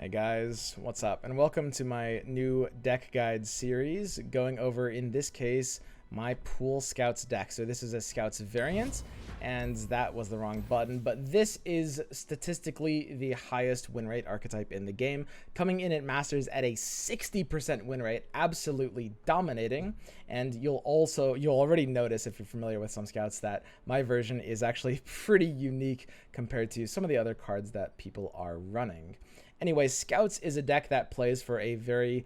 Hey guys, what's up? And welcome to my new deck guide series, going over, in this case, my Pool Scouts deck. So this is a Scouts variant, and that was the wrong button, but this is statistically the highest win rate archetype in the game, coming in at Masters at a 60% win rate, absolutely dominating. And you'll already notice, if you're familiar with some Scouts, that my version is actually pretty unique compared to some of the other cards that people are running. Anyway, Scouts is a deck that plays for a very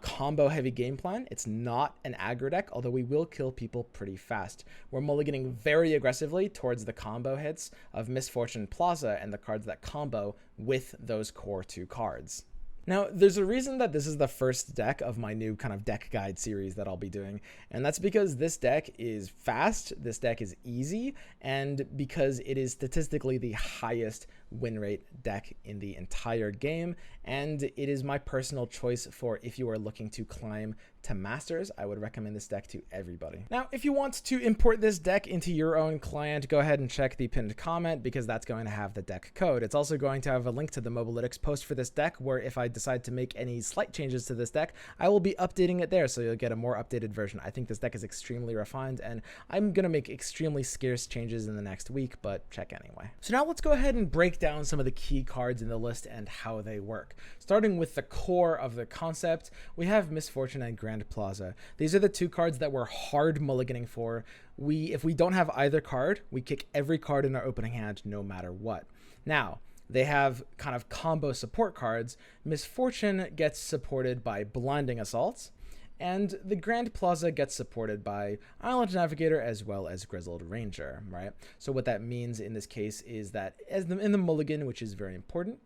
combo-heavy game plan. It's not an aggro deck, although we will kill people pretty fast. We're mulliganing very aggressively towards the combo hits of Misfortune Plaza and the cards that combo with those core two cards. Now, there's a reason that this is the first deck of my new kind of deck guide series that I'll be doing, and that's because this deck is fast, this deck is easy, and because it is statistically the highest win rate deck in the entire game, and it is my personal choice for if you are looking to climb to Masters. I would recommend this deck to everybody. Now, if you want to import this deck into your own client, go ahead and check the pinned comment because that's going to have the deck code. It's also going to have a link to the Mobalytics post for this deck, where if I decide to make any slight changes to this deck, I will be updating it there, so you'll get a more updated version. I think this deck is extremely refined, and I'm going to make extremely scarce changes in the next week, but check anyway. So now let's go ahead and break down some of the key cards in the list and how they work. Starting with the core of the concept, we have Misfortune and Grand Plaza. These are the two cards that we're hard mulliganing for. If we don't have either card, we kick every card in our opening hand no matter what. Now, they have kind of combo support cards. Misfortune gets supported by Blinding Assault, and the Grand Plaza gets supported by Island Navigator as well as Grizzled Ranger, right? So what that means in this case is that in the mulligan, which is very important,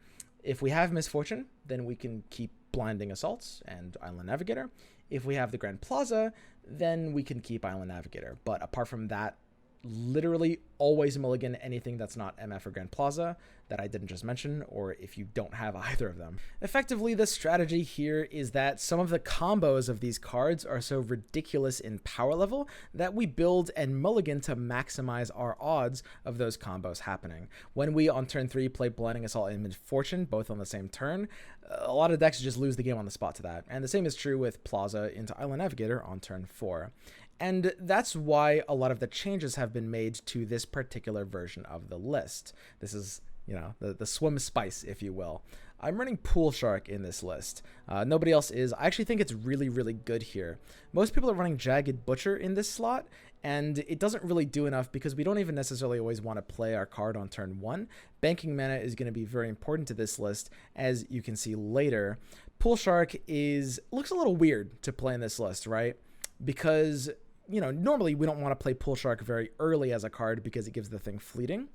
if we have Misfortune, then we can keep Blinding Assaults and Island Navigator. If we have the Grand Plaza, then we can keep Island Navigator. But apart from that, literally always mulligan anything that's not MF or Grand Plaza that I didn't just mention, or if you don't have either of them. Effectively, the strategy here is that some of the combos of these cards are so ridiculous in power level that we build and mulligan to maximize our odds of those combos happening. When we on turn 3 play Blinding Assault and Misfortune both on the same turn, a lot of decks just lose the game on the spot to that. And the same is true with Plaza into Island Navigator on turn 4. And that's why a lot of the changes have been made to this particular version of the list. This is, you know, the swim spice, if you will. I'm running Pool Shark in this list. Nobody else is. I actually think it's really, really good here. Most people are running Jagged Butcher in this slot, and it doesn't really do enough because we don't even necessarily always want to play our card on turn 1. Banking mana is going to be very important to this list, as you can see later. Pool Shark looks a little weird to play in this list, right? Because, you know, normally we don't want to play Pool Shark very early as a card because it gives the thing fleeting.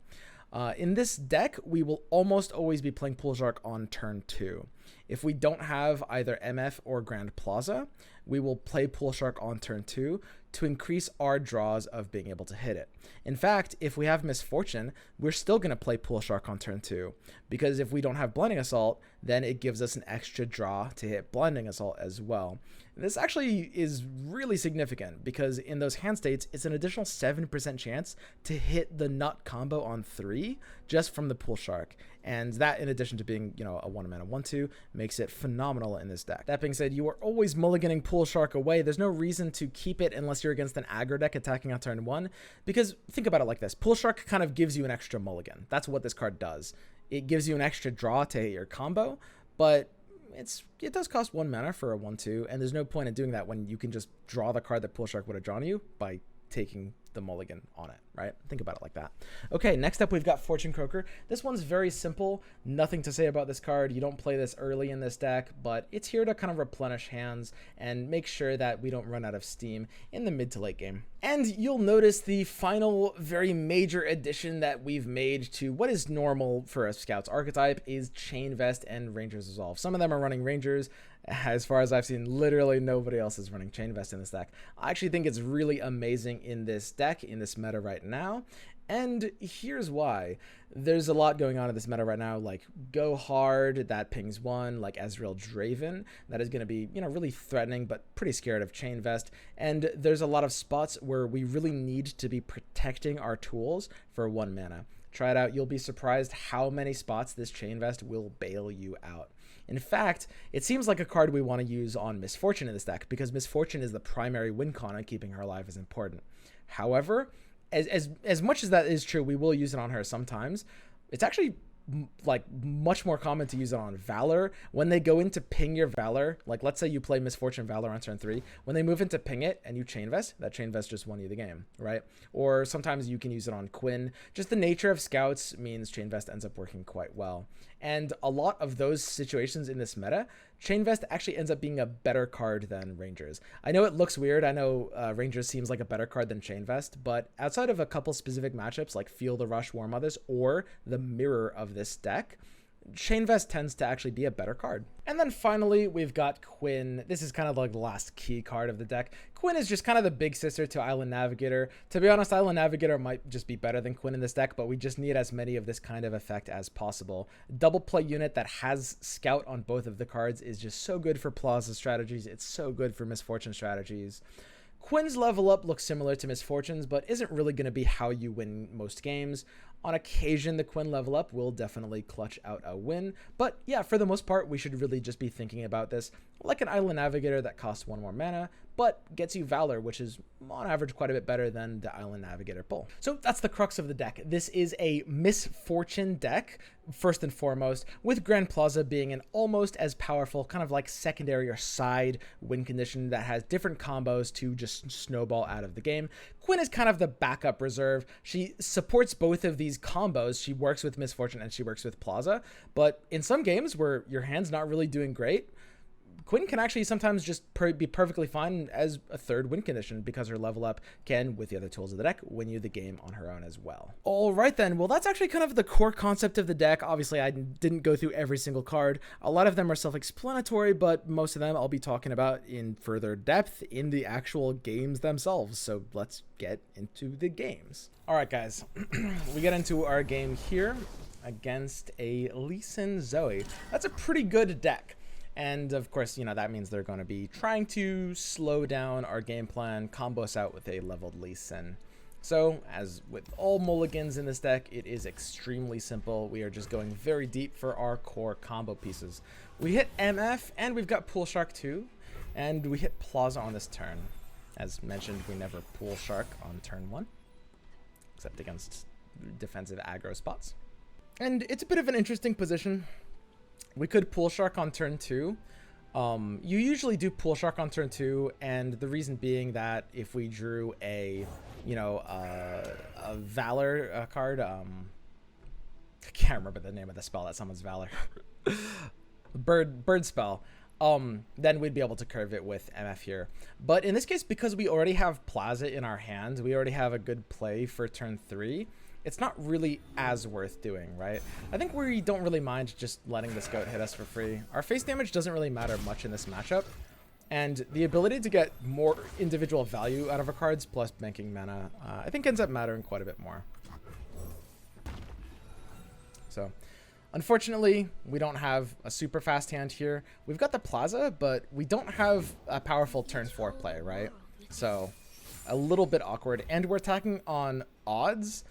In this deck, we will almost always be playing Pool Shark on turn 2. If we don't have either MF or Grand Plaza, we will play Pool Shark on turn 2 to increase our draws of being able to hit it. In fact, if we have Misfortune, we're still going to play Pool Shark on turn 2, because if we don't have Blinding Assault, then it gives us an extra draw to hit Blinding Assault as well. This actually is really significant because in those hand states, it's an additional 7% chance to hit the nut combo on 3 just from the Pool Shark. And that, in addition to being, you know, a 1-mana 1/2, makes it phenomenal in this deck. That being said, you are always mulliganing Pool Shark away. There's no reason to keep it unless you're against an aggro deck attacking on turn 1, because think about it like this. Pool Shark kind of gives you an extra mulligan. That's what this card does. It gives you an extra draw to hit your combo, but it does cost 1 mana for a 1/2, and there's no point in doing that when you can just draw the card that Pool Shark would have drawn you by taking the mulligan on it, right? Think about it like that. Okay, next up we've got Fortune Croaker. This one's very simple. Nothing to say about this card. You don't play this early in this deck, but it's here to kind of replenish hands and make sure that we don't run out of steam in the mid to late game. And you'll notice the final very major addition that we've made to what is normal for a Scouts archetype is Chain Vest and Ranger's Resolve. Some of them are running Rangers. As far as I've seen, literally nobody else is running Chain Vest in this deck. I actually think it's really amazing in this deck, in this meta right now, and here's why. There's a lot going on in this meta right now, like Go Hard, that pings 1, like Ezreal Draven, that is going to be, you know, really threatening, but pretty scared of Chain Vest, and there's a lot of spots where we really need to be protecting our tools for 1 mana. Try it out. You'll be surprised how many spots this Chain Vest will bail you out. In fact, it seems like a card we want to use on Misfortune in this deck, because Misfortune is the primary win con, and keeping her alive is important. However, as much as that is true, we will use it on her sometimes. It's actually like much more common to use it on Valor. When they go into ping your Valor, like let's say you play Misfortune Valor on turn 3, when they move into ping it and you Chain Vest, that Chain Vest just won you the game, right? Or sometimes you can use it on Quinn. Just the nature of scouts means Chain Vest ends up working quite well. And a lot of those situations in this meta, Chain Vest actually ends up being a better card than Rangers. I know it looks weird. I know Rangers seems like a better card than Chain Vest, but outside of a couple specific matchups like Feel the Rush, War Mothers, or the mirror of this deck, Chain Vest tends to actually be a better card. And then finally, we've got Quinn. This is kind of like the last key card of the deck. Quinn is just kind of the big sister to Island Navigator. To be honest, Island Navigator might just be better than Quinn in this deck, but we just need as many of this kind of effect as possible. Double play unit that has Scout on both of the cards is just so good for Plaza strategies. It's so good for Misfortune strategies. Quinn's level up looks similar to Misfortune's, but isn't really going to be how you win most games. On occasion, the Quinn level up will definitely clutch out a win, but yeah, for the most part, we should really just be thinking about this like an Island Navigator that costs 1 more mana, but gets you Valor, which is on average quite a bit better than the Island Navigator pull. So that's the crux of the deck. This is a Misfortune deck, first and foremost, with Grand Plaza being an almost as powerful kind of like secondary or side win condition that has different combos to just snowball out of the game. Quinn is kind of the backup reserve. She supports both of these combos. She works with Misfortune and she works with Plaza, but in some games where your hand's not really doing great, Quinn can actually sometimes just be perfectly fine as a third win condition, because her level up can, with the other tools of the deck, win you the game on her own as well. All right then, well that's actually kind of the core concept of the deck. Obviously I didn't go through every single card. A lot of them are self-explanatory, but most of them I'll be talking about in further depth in the actual games themselves. So let's get into the games. All right guys, we get into our game here against a Lee Sin Zoe. That's a pretty good deck. And of course, you know, that means they're going to be trying to slow down our game plan, combo us out with a leveled Lee Sin. So, as with all mulligans in this deck, it is extremely simple. We are just going very deep for our core combo pieces. We hit MF, and we've got Pool Shark too, and we hit Plaza on this turn. As mentioned, we never Pool Shark on turn 1, except against defensive aggro spots. And it's a bit of an interesting position. We could Pool Shark on turn 2. You usually do Pool Shark on turn 2, and the reason being that if we drew a, you know, a Valor card, I can't remember the name of the spell that summons Valor. bird spell. Then we'd be able to curve it with MF here. But in this case, because we already have Plaza in our hand, we already have a good play for turn 3. It's not really as worth doing, right? I think we don't really mind just letting the Scout hit us for free. Our face damage doesn't really matter much in this matchup, and the ability to get more individual value out of our cards plus banking mana, I think ends up mattering quite a bit more. So, unfortunately, we don't have a super fast hand here. We've got the Plaza, but we don't have a powerful turn 4 play, right? So, a little bit awkward, and we're attacking on odds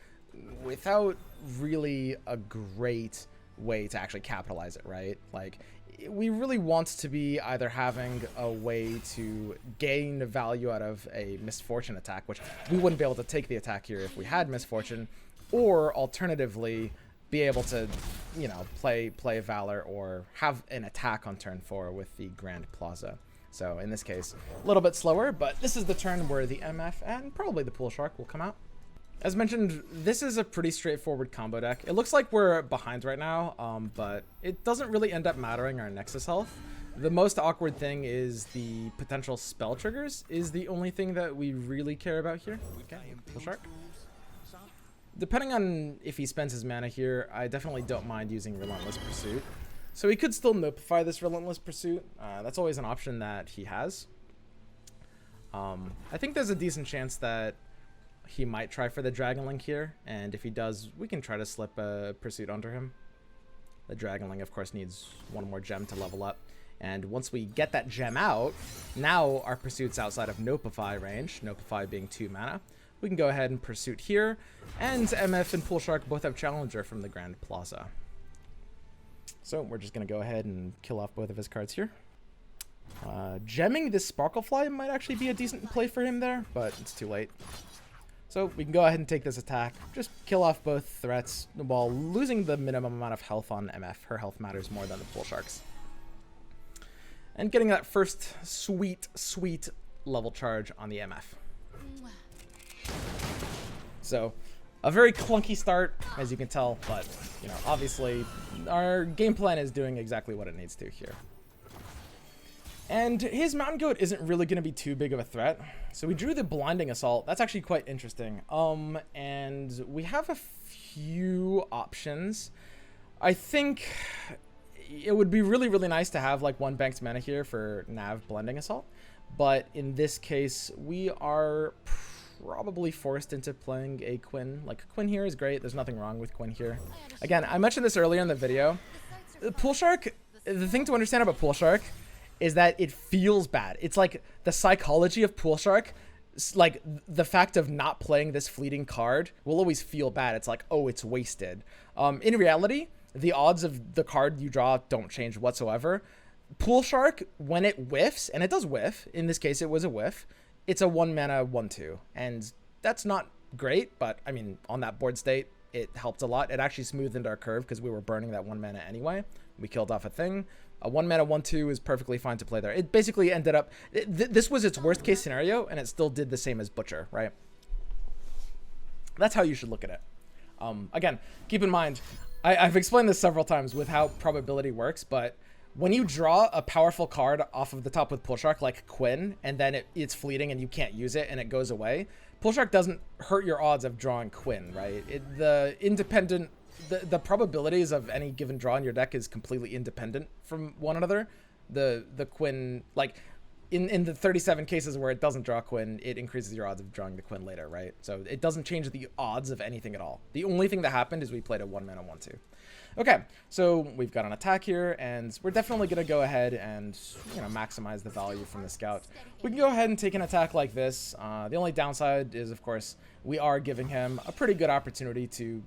without really a great way to actually capitalize it, right? Like, we really want to be either having a way to gain value out of a Misfortune attack, which we wouldn't be able to take the attack here if we had Misfortune, or alternatively be able to, you know, play Valor or have an attack on turn 4 with the Grand Plaza. So in this case, a little bit slower, but this is the turn where the MF and probably the Pool Shark will come out. As mentioned, this is a pretty straightforward combo deck. It looks like we're behind right now, but it doesn't really end up mattering our Nexus health. The most awkward thing is the potential spell triggers is the only thing that we really care about here. Okay, Pool Shark. Depending on if he spends his mana here, I definitely don't mind using Relentless Pursuit. So he could still Nopify this Relentless Pursuit. That's always an option that he has. I think there's a decent chance that he might try for the Dragon Link here, and if he does, we can try to slip a Pursuit onto him. The Dragon Link, of course, needs 1 more gem to level up, and once we get that gem out, now our Pursuit's outside of Nopify range, Nopify being 2 mana. We can go ahead and Pursuit here, and MF and Pool Shark both have Challenger from the Grand Plaza. So we're just going to go ahead and kill off both of his cards here. Gemming this Sparklefly might actually be a decent play for him there, but it's too late. So we can go ahead and take this attack, just kill off both threats while losing the minimum amount of health on MF. Her health matters more than the Pool Sharks. And getting that first sweet, sweet level charge on the MF. So a very clunky start, as you can tell, but you know, obviously our game plan is doing exactly what it needs to here. And his Mountain Goat isn't really going to be too big of a threat. So we drew the Blinding Assault. That's actually quite interesting. And we have a few options. I think it would be really, really nice to have like one banked mana here for Nav Blinding Assault. But in this case, we are probably forced into playing a Quinn. Like, Quinn here is great. There's nothing wrong with Quinn here. Again, I mentioned this earlier in the video. The Pool Shark, the thing to understand about Pool Shark is that it feels bad. It's like the psychology of Pool Shark, like the fact of not playing this fleeting card will always feel bad. It's like, oh, it's wasted. In reality, the odds of the card you draw don't change whatsoever. Pool Shark, when it whiffs, and it does whiff, in this case it was a whiff, it's a 1 mana 1/2. And that's not great, but I mean, on that board state, it helped a lot. It actually smoothed our curve because we were burning that 1 mana anyway. We killed off a thing. A 1 mana 1/2 is perfectly fine to play there. It basically ended up, this was its worst case scenario, and it still did the same as Butcher, right? That's how you should look at it. Again, keep in mind, I've explained this several times with how probability works, but when you draw a powerful card off of the top with Pool Shark, like Quinn, and then it's fleeting and you can't use it and it goes away, Pool Shark doesn't hurt your odds of drawing Quinn, right? The probabilities of any given draw in your deck is completely independent from one another. The Quinn, like in the 37 cases where it doesn't draw Quinn, it increases your odds of drawing the Quinn later, right? So it doesn't change the odds of anything at all. The only thing that happened is we played a 1 mana 1/2. Okay, so we've got an attack here, and we're definitely going to go ahead and, you know, maximize the value from the Scout. We can go ahead and take an attack like this. The only downside is, of course, we are giving him a pretty good opportunity to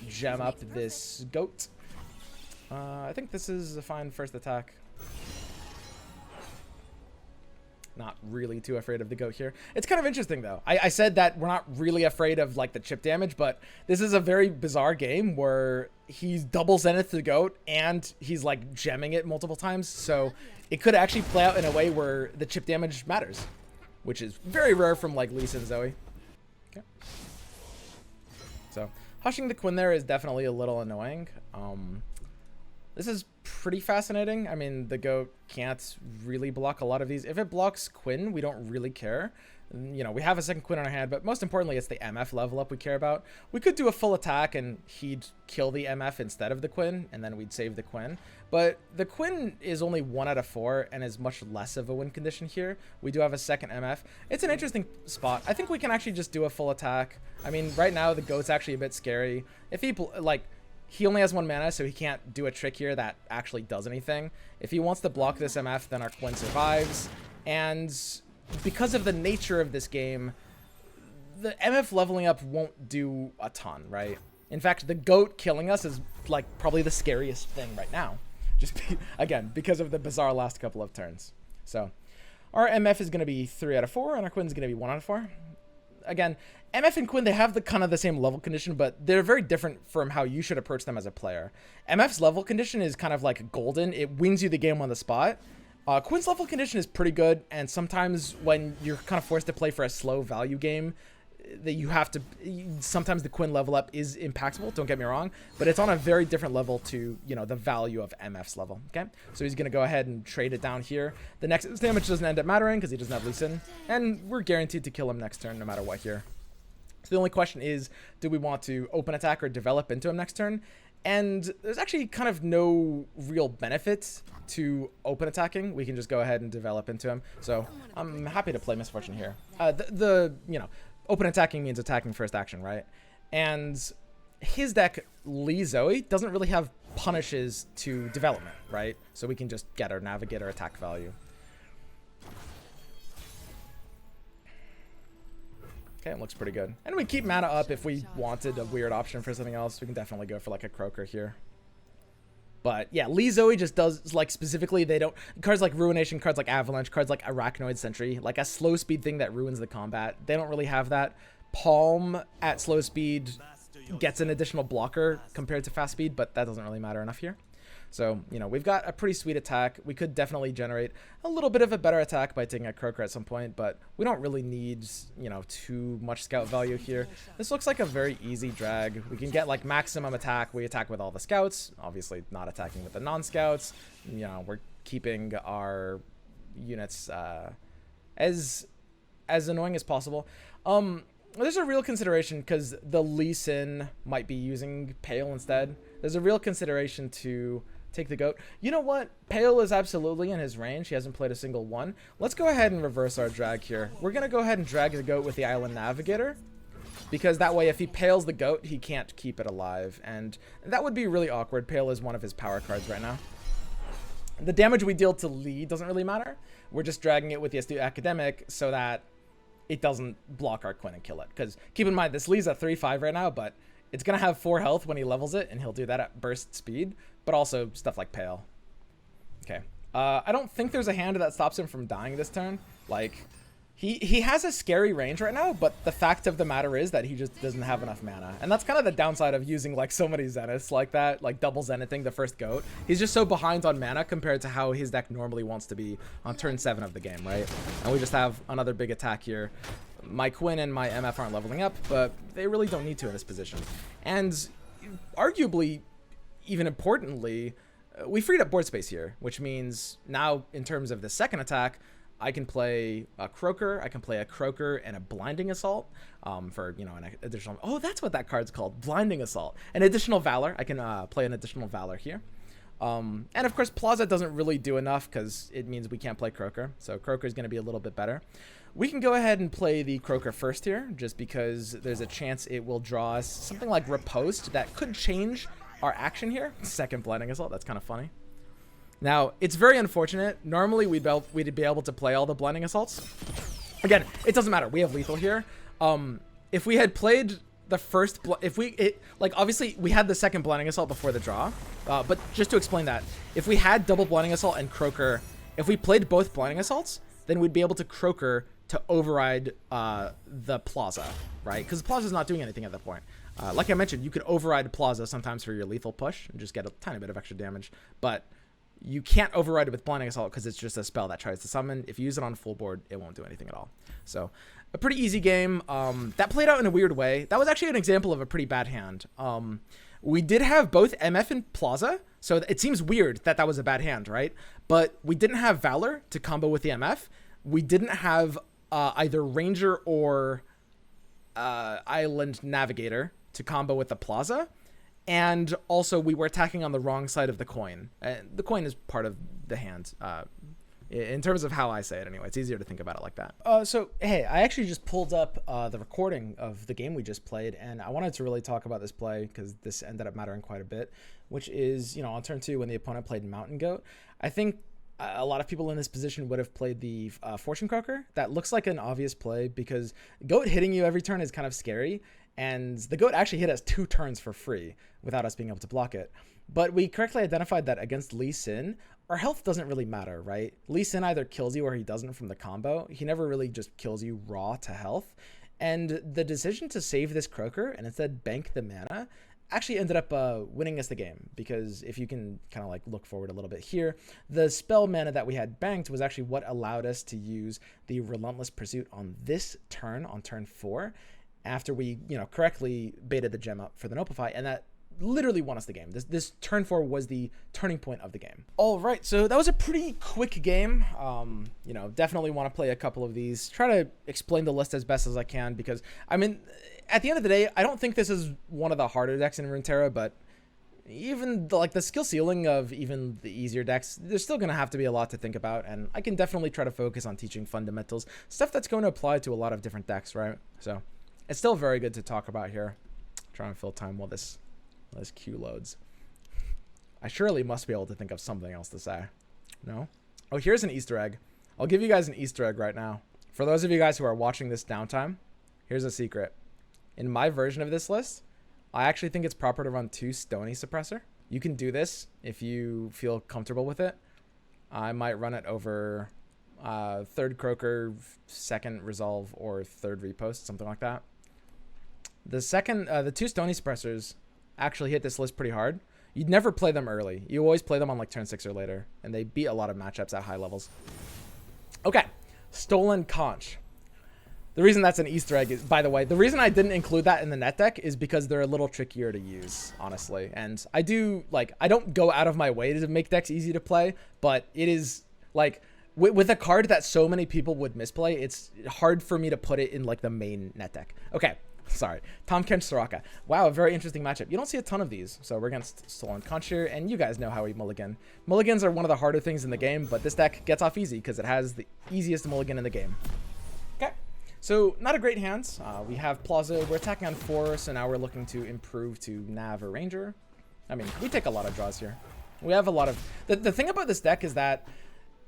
gem up this goat. I think this is a fine first attack. Not really too afraid of the goat here. It's kind of interesting though. I said that we're not really afraid of like the chip damage, but this is a very bizarre game where he's double zenith the goat and he's like gemming it multiple times. So it could actually play out in a way where the chip damage matters, which is very rare from like Lisa and Zoe. Okay. So hushing the Quinn there is definitely a little annoying. This is pretty fascinating. I mean, the goat can't really block a lot of these. If it blocks Quinn, we don't really care. You know, we have a second Quinn on our hand, but most importantly, it's the MF level up we care about. We could do a full attack and he'd kill the MF instead of the Quinn, and then we'd save the Quinn. But the Quinn is only 1 out of 4 and is much less of a win condition here. We do have a second MF. It's an interesting spot. I think we can actually just do a full attack. I mean, right now, the goat's actually a bit scary. If he, like, he only has 1 mana, so he can't do a trick here that actually does anything. If he wants to block this MF, then our Quinn survives. And because of the nature of this game, the MF leveling up won't do a ton, right? In fact, the goat killing us is like probably the scariest thing right now. Just again, because of the bizarre last couple of turns. So our MF is going to be 3 out of 4, and our Quinn's going to be 1 out of 4. Again, MF and Quinn, they have the kind of the same level condition, but they're very different from how you should approach them as a player. MF's level condition is kind of like golden. It wins you the game on the spot. Quinn's level condition is pretty good, and sometimes when you're kind of forced to play for a slow value game, that you have to, sometimes the Quinn level up is impactful, don't get me wrong, but it's on a very different level to, you know, the value of MF's level, okay? So he's going to go ahead and trade it down here. The next damage doesn't end up mattering because he doesn't have Lee Sin, and we're guaranteed to kill him next turn no matter what here. So the only question is, do we want to open attack or develop into him next turn? And there's actually kind of no real benefit to open attacking. We can just go ahead and develop into him. So I'm happy to play Misfortune here. You know, open attacking means attacking first action, right? And his deck, Lee Zoe, doesn't really have punishes to development, right? So we can just get our Navigator attack value. Okay, it looks pretty good. And we keep mana up if we wanted a weird option for something else. We can definitely go for like a Croaker here. But yeah, Lee Zoe just does, like, specifically, they don't, cards like Ruination, cards like Avalanche, cards like Arachnoid Sentry, like a slow speed thing that ruins the combat. They don't really have that. Palm at slow speed gets an additional blocker compared to fast speed, but that doesn't really matter enough here. So, you know, we've got a pretty sweet attack. We could definitely generate a little bit of a better attack by taking a Croaker at some point, but we don't really need, you know, too much scout value here. This looks like a very easy drag. We can get, like, maximum attack. We attack with all the scouts, obviously not attacking with the non-scouts. You know, we're keeping our units as annoying as possible. There's a real consideration because the Lee Sin might be using Pale instead. There's a real consideration to take the goat. You know what? Pale is absolutely in his range. He hasn't played a single one. Let's go ahead and reverse our drag here. We're going to go ahead and drag the goat with the Island Navigator, because that way if he pales the goat, he can't keep it alive. And that would be really awkward. Pale is one of his power cards right now. The damage we deal to Lee doesn't really matter. We're just dragging it with the Astute Academic so that it doesn't block our Quinn and kill it. Because keep in mind, this Lee's at 3-5 right now, but it's going to have 4 health when he levels it, and he'll do that at burst speed, but also stuff like Pale. Okay. I don't think there's a hand that stops him from dying this turn. Like, he has a scary range right now, but the fact of the matter is that he just doesn't have enough mana. And that's kind of the downside of using, like, so many Zeniths like that, like double Zenithing the first goat. He's just so behind on mana compared to how his deck normally wants to be on turn 7 of the game, right? And we just have another big attack here. My Quinn and my MF aren't leveling up, but they really don't need to in this position. And arguably, even importantly, we freed up board space here, which means now in terms of the second attack, I can play a Croaker, I can play a Croaker and a Blinding Assault for, you know, an additional... Oh, that's what that card's called, Blinding Assault. An additional Valor. I can play an additional Valor here. And of course, Plaza doesn't really do enough because it means we can't play Croaker. So Croaker is going to be a little bit better. We can go ahead and play the Croaker first here, just because there's a chance it will draw us something like Riposte that could change our action here. Second Blinding Assault, that's kind of funny. Now, it's very unfortunate. Normally, we'd be able to play all the Blinding Assaults. Again, it doesn't matter. We have lethal here. If we had played the first... like, obviously, we had the second Blinding Assault before the draw. But just to explain that, if we had double Blinding Assault and Croaker, if we played both Blinding Assaults, then we'd be able to Croaker to override the Plaza, right? Because Plaza's not doing anything at that point. Like I mentioned, you could override Plaza sometimes for your lethal push and just get a tiny bit of extra damage. But you can't override it with Blinding Assault because it's just a spell that tries to summon. If you use it on full board, it won't do anything at all. So a pretty easy game. That played out in a weird way. That was actually an example of a pretty bad hand. We did have both MF and Plaza, so it seems weird that that was a bad hand, right? But we didn't have Valor to combo with the MF. We didn't have either Ranger or Island Navigator to combo with the Plaza. And also, we were attacking on the wrong side of the coin. The coin is part of the hand, in terms of how I say it anyway. It's easier to think about it like that. So, hey, I actually just pulled up the recording of the game we just played, and I wanted to really talk about this play because this ended up mattering quite a bit, which is, you know, on turn 2 when the opponent played Mountain Goat. I think a lot of people in this position would have played the Fortune Croaker. That looks like an obvious play because Goat hitting you every turn is kind of scary. And the Goat actually hit us 2 turns for free without us being able to block it. But we correctly identified that against Lee Sin, our health doesn't really matter, right? Lee Sin either kills you or he doesn't from the combo. He never really just kills you raw to health. And the decision to save this Croaker and instead bank the mana actually ended up winning us the game. Because if you can kind of like look forward a little bit here, the spell mana that we had banked was actually what allowed us to use the Relentless Pursuit on this turn, on turn 4. After we, you know, correctly baited the gem up for the Nopify, and that literally won us the game. This turn 4 was the turning point of the game. All right, so that was a pretty quick game. You know, definitely want to play a couple of these. Try to explain the list as best as I can because, I mean, at the end of the day, I don't think this is one of the harder decks in Runeterra, but even the skill ceiling of even the easier decks, there's still going to have to be a lot to think about, and I can definitely try to focus on teaching fundamentals, stuff that's going to apply to a lot of different decks, right? So it's still very good to talk about here. Try and fill time while this queue loads. I surely must be able to think of something else to say. No? Oh, here's an Easter egg. I'll give you guys an Easter egg right now. For those of you guys who are watching this downtime, here's a secret. In my version of this list, I actually think it's proper to run 2 Stony Suppressor. You can do this if you feel comfortable with it. I might run it over third Croaker, second Resolve, or third Repost, something like that. The two Stony Suppressors actually hit this list pretty hard. You'd never play them early. You always play them on like turn 6 or later, and they beat a lot of matchups at high levels. Okay, Stolen Conch. The reason that's an Easter egg is, by the way, the reason I didn't include that in the net deck is because they're a little trickier to use, honestly. And I don't go out of my way to make decks easy to play, but it is like with a card that so many people would misplay, it's hard for me to put it in like the main net deck. Okay. Sorry. Tahm Kench Soraka. Wow, a very interesting matchup. You don't see a ton of these. So we're against Stolen Conch here, and you guys know how we mulligan. Mulligans are one of the harder things in the game, but this deck gets off easy because it has the easiest mulligan in the game. Okay. So not a great hand. We have Plaza. We're attacking on 4, so now we're looking to improve to Nav or Ranger. I mean, we take a lot of draws here. We have a lot of... The thing about this deck is that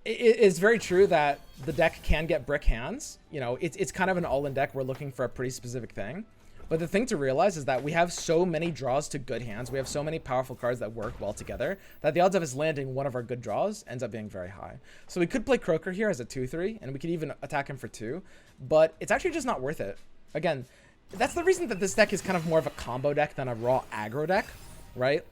it's very true that the deck can get brick hands. You know, it's kind of an all-in deck. We're looking for a pretty specific thing. But the thing to realize is that we have so many draws to good hands. We have so many powerful cards that work well together that the odds of us landing one of our good draws ends up being very high. So we could play Croaker here as a 2-3, and we could even attack him for 2. But it's actually just not worth it. Again, that's the reason that this deck is kind of more of a combo deck than a raw aggro deck, right?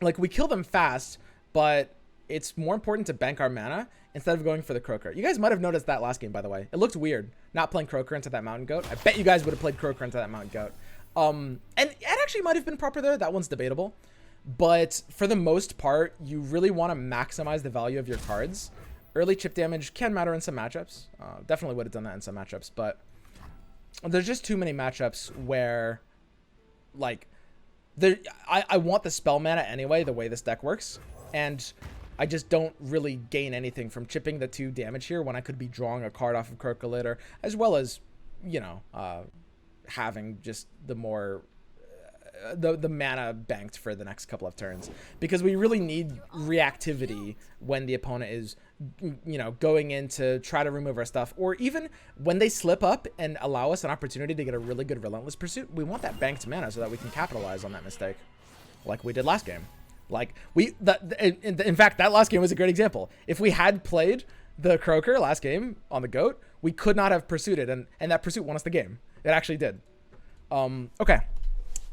Like, we kill them fast, but it's more important to bank our mana instead of going for the Croaker. You guys might have noticed that last game, by the way. It looked weird not playing Croaker into that Mountain Goat. I bet you guys would have played Croaker into that Mountain Goat. And it actually might have been proper there. That one's debatable. But for the most part, you really want to maximize the value of your cards. Early chip damage can matter in some matchups. Definitely would have done that in some matchups. But there's just too many matchups where, like, I want the spell mana anyway, the way this deck works. And I just don't really gain anything from chipping the 2 damage here when I could be drawing a card off of Croaker later, as well as, you know, having just the more the mana banked for the next couple of turns, because we really need reactivity when the opponent is, you know, going in to try to remove our stuff, or even when they slip up and allow us an opportunity to get a really good Relentless Pursuit. We want that banked mana so that we can capitalize on that mistake, like we did last game. Like, in fact, that last game was a great example. If we had played the Croaker last game on the Goat, we could not have pursued it, and that pursuit won us the game. It actually did. Okay.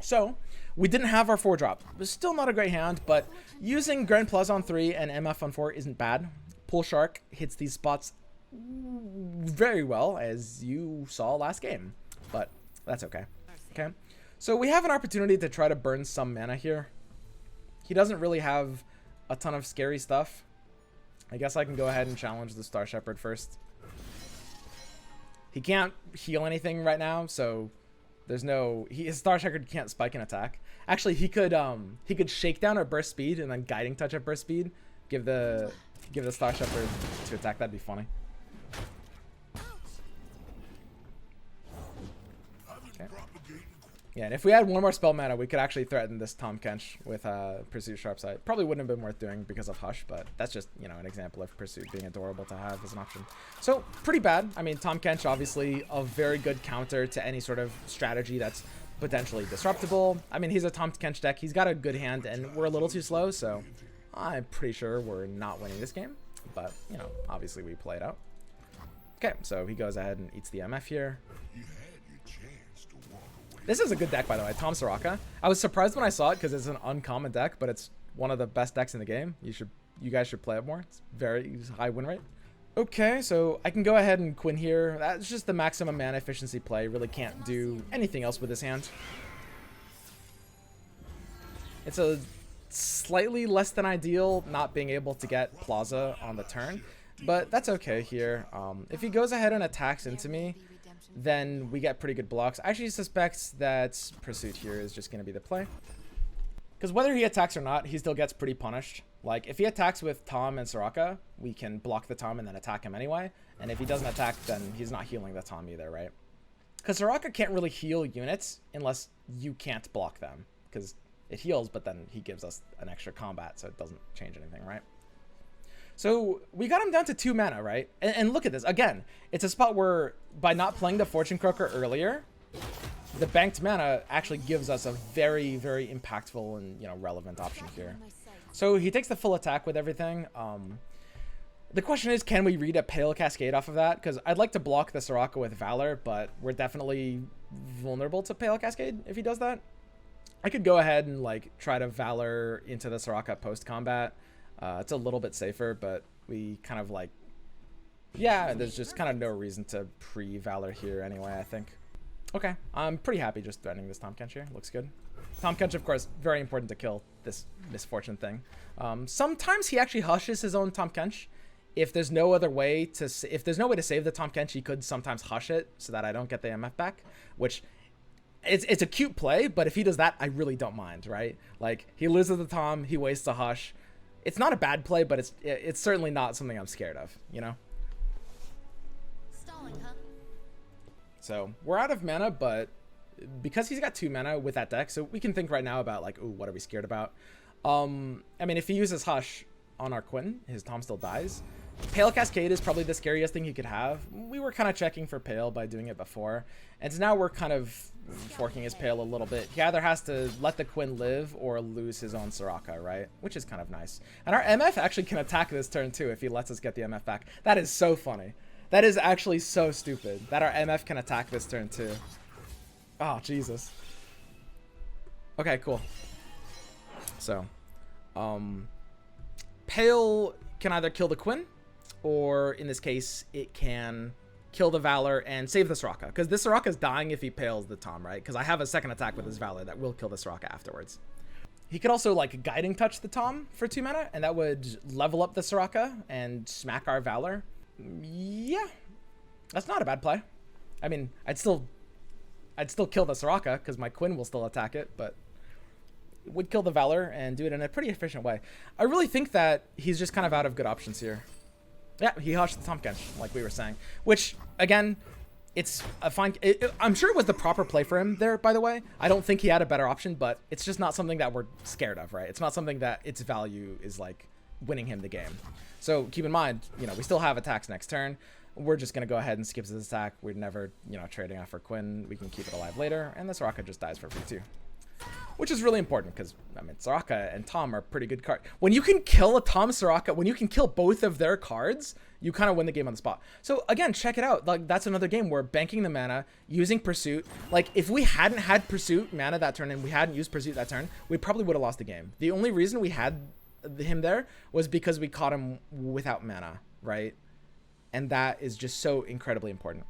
So, we didn't have our 4-drop. It was still not a great hand, but using Grand Plaza on 3 and MF on 4 isn't bad. Pool Shark hits these spots very well, as you saw last game. But that's okay. Okay. So, we have an opportunity to try to burn some mana here. He doesn't really have a ton of scary stuff. I guess I can go ahead and challenge the Star Shepherd first. He can't heal anything right now, so there's no... his Star Shepherd can't spike an attack. Actually, he could Shakedown at burst speed and then Guiding Touch at burst speed. Give the Star Shepherd to attack. That'd be funny. Okay. Yeah, and if we had one more spell mana, we could actually threaten this Tahm Kench with Pursuit Sharpsight. Probably wouldn't have been worth doing because of Hush, but that's just, you know, an example of Pursuit being adorable to have as an option. So, pretty bad. I mean, Tahm Kench, obviously, a very good counter to any sort of strategy that's potentially disruptible. I mean, he's a Tahm Kench deck. He's got a good hand, and we're a little too slow, so I'm pretty sure we're not winning this game. But, you know, obviously we play it out. Okay, so he goes ahead and eats the MF here. This is a good deck, by the way. Tahm Soraka. I was surprised when I saw it because it's an uncommon deck, but it's one of the best decks in the game. You guys should play it more. It's very high win rate. Okay, so I can go ahead and Quinn here. That's just the maximum mana efficiency play. Really can't do anything else with this hand. It's a slightly less than ideal not being able to get Plaza on the turn, but that's okay here. If he goes ahead and attacks into me, then we get pretty good blocks. I actually suspect that Pursuit here is just going to be the play. Because whether he attacks or not, he still gets pretty punished. Like, if he attacks with Tahm and Soraka, we can block the Tahm and then attack him anyway. And if he doesn't attack, then he's not healing the Tahm either, right? Because Soraka can't really heal units unless you can't block them. Because it heals, but then he gives us an extra combat, so it doesn't change anything, right? So we got him down to 2 mana, right? And look at this. Again, it's a spot where by not playing the Fortune Croaker earlier, the banked mana actually gives us a very, very impactful and, you know, relevant option here. So he takes the full attack with everything. The question is, can we read a Pale Cascade off of that? Because I'd like to block the Soraka with Valor, but we're definitely vulnerable to Pale Cascade if he does that. I could go ahead and like try to Valor into the Soraka post-combat. It's a little bit safer, but we kind of like... Yeah, there's just kind of no reason to pre-Valor here anyway, I think. Okay, I'm pretty happy just threatening this Tahm Kench here. Looks good. Tahm Kench, of course, very important to kill this misfortune thing. Sometimes he actually hushes his own Tahm Kench. If there's no other way to save the Tahm Kench, he could sometimes hush it so that I don't get the MF back, which it's a cute play, but if he does that, I really don't mind, right? Like, he loses the Tahm, he wastes a hush. It's not a bad play, but it's certainly not something I'm scared of, you know? Stalling, huh? So we're out of mana, but because he's got 2 mana with that deck, so we can think right now about like, ooh, what are we scared about? I mean, if he uses Hush on our Quinn, his Tahm still dies. Pale Cascade is probably the scariest thing he could have. We were kind of checking for Pale by doing it before, and so now we're kind of forking his Pale a little bit. He either has to let the Quinn live or lose his own Soraka, right? Which is kind of nice. And our MF actually can attack this turn too if he lets us get the MF back. That is so funny. That is actually so stupid that our MF can attack this turn too. Oh, Jesus. Okay, cool. So, Pale can either kill the Quinn, or in this case, it can kill the Valor and save the Soraka. Because this Soraka is dying if he Pales the Tahm, right? Because I have a second attack with his Valor that will kill the Soraka afterwards. He could also, like, Guiding Touch the Tahm for 2 mana, and that would level up the Soraka and smack our Valor. Yeah, that's not a bad play. I mean, I'd still kill the Soraka because my Quinn will still attack it, but would kill the Valor and do it in a pretty efficient way. I really think that he's just kind of out of good options here. Yeah, he hushed the Tahm Kench, like we were saying, which again, it's a fine. I'm sure it was the proper play for him there, by the way. I don't think he had a better option, but it's just not something that we're scared of, right? It's not something that its value is like winning him the game. So keep in mind, you know, we still have attacks next turn. We're just going to go ahead and skip this attack. We're never, you know, trading off for Quinn. We can keep it alive later. And the Soraka just dies for free too. Which is really important because, I mean, Soraka and Tahm are pretty good cards. When you can kill a Tahm Soraka, when you can kill both of their cards, you kind of win the game on the spot. So again, check it out. Like, that's another game where banking the mana, using Pursuit. Like, if we hadn't had Pursuit mana that turn and we hadn't used Pursuit that turn, we probably would have lost the game. The only reason we had him there was because we caught him without mana, right? And that is just so incredibly important.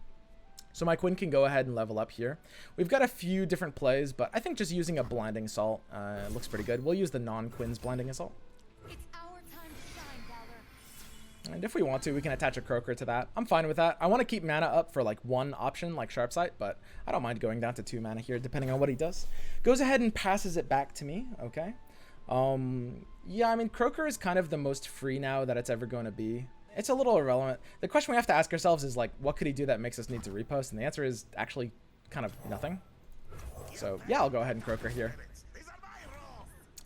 So my Quinn can go ahead and level up here. We've got a few different plays, but I think just using a Blinding Assault looks pretty good. We'll use the non-Quinn's Blinding Assault. It's our time to shine, Valor. And if we want to, we can attach a Croaker to that. I'm fine with that. I want to keep mana up for like 1 option, like Sharp Sight, but I don't mind going down to 2 mana here, depending on what he does. Goes ahead and passes it back to me. Okay. Yeah, I mean, Croaker is kind of the most free now that it's ever going to be. It's a little irrelevant. The question we have to ask ourselves is, like, what could he do that makes us need to repost? And the answer is actually kind of nothing. So, yeah, I'll go ahead and Croaker here.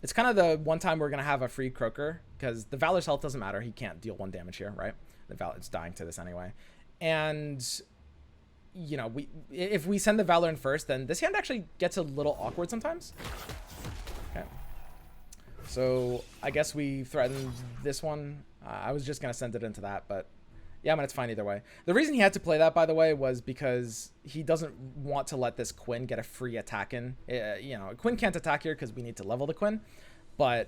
It's kind of the one time we're going to have a free Croaker, because the Valor's health doesn't matter. He can't deal 1 damage here, right? The Valor's dying to this anyway. And, you know, if we send the Valor in first, then this hand actually gets a little awkward sometimes. Okay. So, I guess we threaten this one. I was just going to send it into that, but yeah, I mean, it's fine either way. The reason he had to play that, by the way, was because he doesn't want to let this Quinn get a free attack in. You know, Quinn can't attack here because we need to level the Quinn, but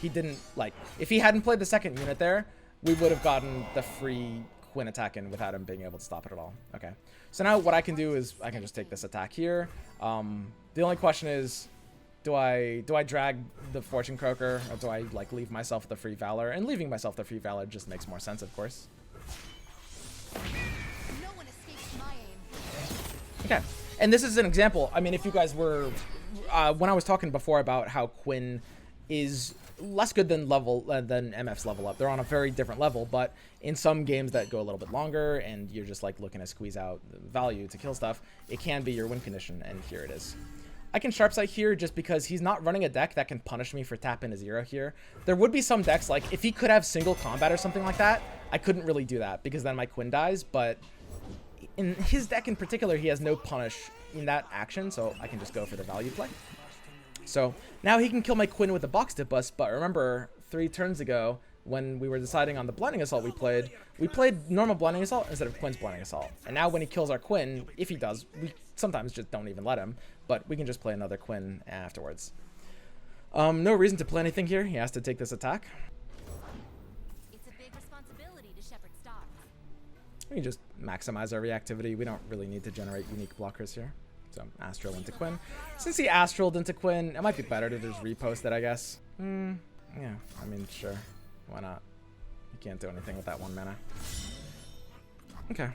he didn't, like, if he hadn't played the second unit there, we would have gotten the free Quinn attack in without him being able to stop it at all. Okay, so now what I can do is I can just take this attack here. The only question is, do I drag the Fortune Croaker, or do I like leave myself the free Valor? And leaving myself the free Valor just makes more sense, of course. No one escapes my aim. Okay, and this is an example. I mean, if you guys were, when I was talking before about how Quinn is less good than MF's level up, they're on a very different level. But in some games that go a little bit longer, and you're just like looking to squeeze out the value to kill stuff, it can be your win condition, and here it is. I can Sharp Sight here just because he's not running a deck that can punish me for tap into 0 here. There would be some decks, like if he could have single combat or something like that, I couldn't really do that because then my Quinn dies, but in his deck in particular, he has no punish in that action, so I can just go for the value play. So now he can kill my Quinn with the box tip bus, but remember 3 turns ago when we were deciding on the Blinding Assault we played normal Blinding Assault instead of Quinn's Blinding Assault. And now when he kills our Quinn, if he does, we sometimes just don't even let him, but we can just play another Quinn afterwards. No reason to play anything here. He has to take this attack. It's a big responsibility to shepherd stars. We can just maximize our reactivity. We don't really need to generate unique blockers here. So Astral into Quinn. Since he Astraled into Quinn, it might be better to just repost it, I guess. Yeah, I mean, sure. Why not? You can't do anything with that 1 mana. Okay.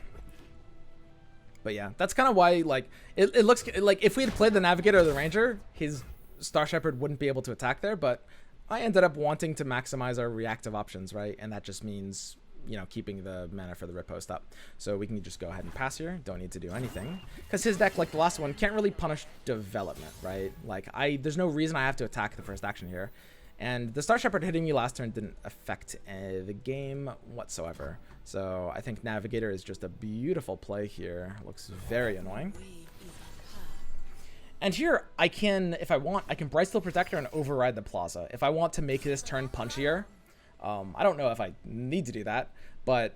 But yeah, that's kind of why, like, it looks like if we had played the Navigator or the Ranger, his Star Shepherd wouldn't be able to attack there, but I ended up wanting to maximize our reactive options, right? And that just means, you know, keeping the mana for the riposte up. So we can just go ahead and pass here. Don't need to do anything. Because his deck, like the last one, can't really punish development, right? Like, there's no reason I have to attack the first action here. And the Star Shepherd hitting you last turn didn't affect the game whatsoever. So I think Navigator is just a beautiful play here. Looks very annoying. And here, I can, if I want, I can Brightsteel Protector and override the Plaza. If I want to make this turn punchier, I don't know if I need to do that, but,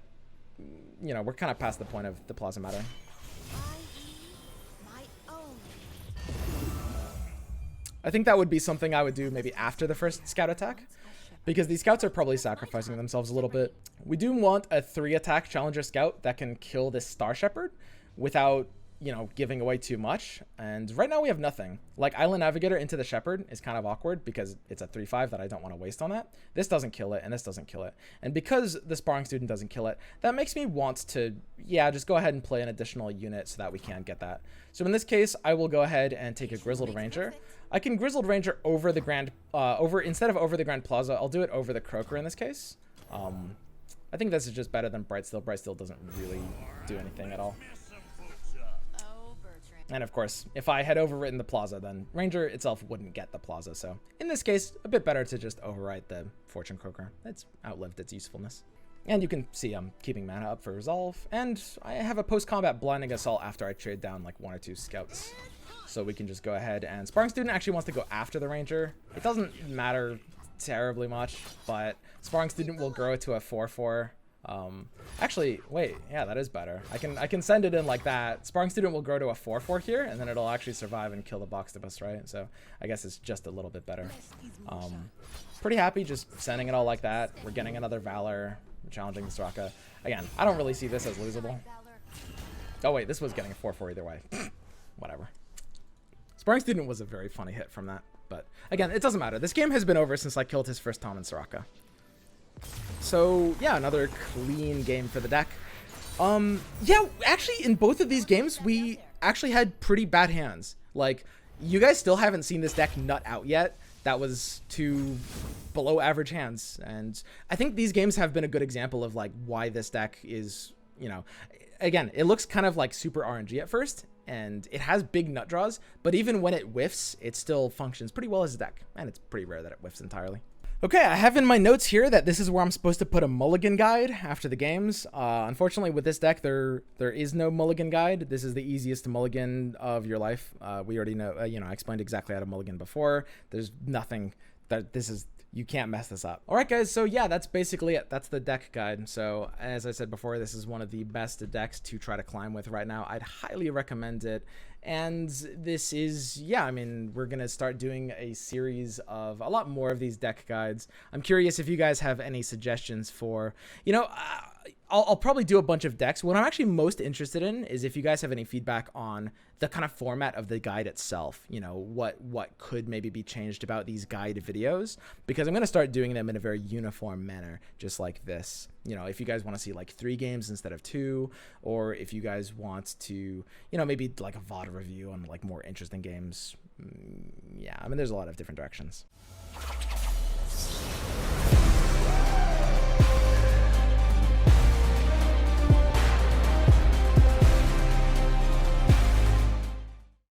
you know, we're kind of past the point of the Plaza matter. I think that would be something I would do maybe after the first scout attack, because these scouts are probably sacrificing themselves a little bit. We do want a 3-attack Challenger Scout that can kill this Star Shepherd without, you know, giving away too much. And right now we have nothing. Like, Island Navigator into the Shepherd is kind of awkward because it's a 3/5 that I don't want to waste on that. This doesn't kill it, and this doesn't kill it. And because the Sparring Student doesn't kill it, that makes me want to, yeah, just go ahead and play an additional unit so that we can get that. So in this case, I will go ahead and take a Grizzled Ranger. I can Grizzled Ranger over the Grand, instead of over the Grand Plaza, I'll do it over the Croaker in this case. I think this is just better than Brightsteel. Brightsteel doesn't really do anything at all. And of course, if I had overwritten the Plaza, then Ranger itself wouldn't get the Plaza. So in this case, a bit better to just overwrite the Fortune Croaker. It's outlived its usefulness. And you can see I'm keeping mana up for Resolve. And I have a post-combat Blinding Assault after I trade down like 1 or 2 scouts. So we can just go ahead and Sparring Student actually wants to go after the Ranger. It doesn't matter terribly much, but Sparring Student will grow to a 4/4. Actually, wait, yeah, that is better. I can send it in like that. Sparring Student will grow to a 4/4 here, and then it'll actually survive and kill the Boxtopus, right? So I guess it's just a little bit better. Pretty happy just sending it all like that. We're getting another Valor. We're challenging the Soraka. Again, I don't really see this as losable. Oh wait, this was getting a 4/4 either way. Whatever. Sparring Student was a very funny hit from that. But again, it doesn't matter. This game has been over since I killed his first Tom and Soraka. So yeah, another clean game for the deck. Yeah, actually in both of these games, we actually had pretty bad hands. Like, you guys still haven't seen this deck nut out yet. That was 2 below average hands. And I think these games have been a good example of like why this deck is, you know, again, it looks kind of like super RNG at first, and it has big nut draws, but even when it whiffs, it still functions pretty well as a deck, and it's pretty rare that it whiffs entirely. Okay, I have in my notes here that this is where I'm supposed to put a mulligan guide after the games. Unfortunately, with this deck, there is no mulligan guide. This is the easiest mulligan of your life. We already know, you know, I explained exactly how to mulligan before. There's nothing that you can't mess this up. All right, guys, so yeah, that's basically it. That's the deck guide. So as I said before, this is one of the best decks to try to climb with right now. I'd highly recommend it. And this is, yeah, I mean, we're going to start doing a series of a lot more of these deck guides. I'm curious if you guys have any suggestions for, you know, I'll probably do a bunch of decks. What I'm actually most interested in is if you guys have any feedback on the kind of format of the guide itself. You know, what could maybe be changed about these guide videos, because I'm going to start doing them in a very uniform manner, just like this. You know, if you guys want to see like 3 games instead of 2, or if you guys want to, you know, maybe like a VOD review on like more interesting games. Yeah, I mean, there's a lot of different directions.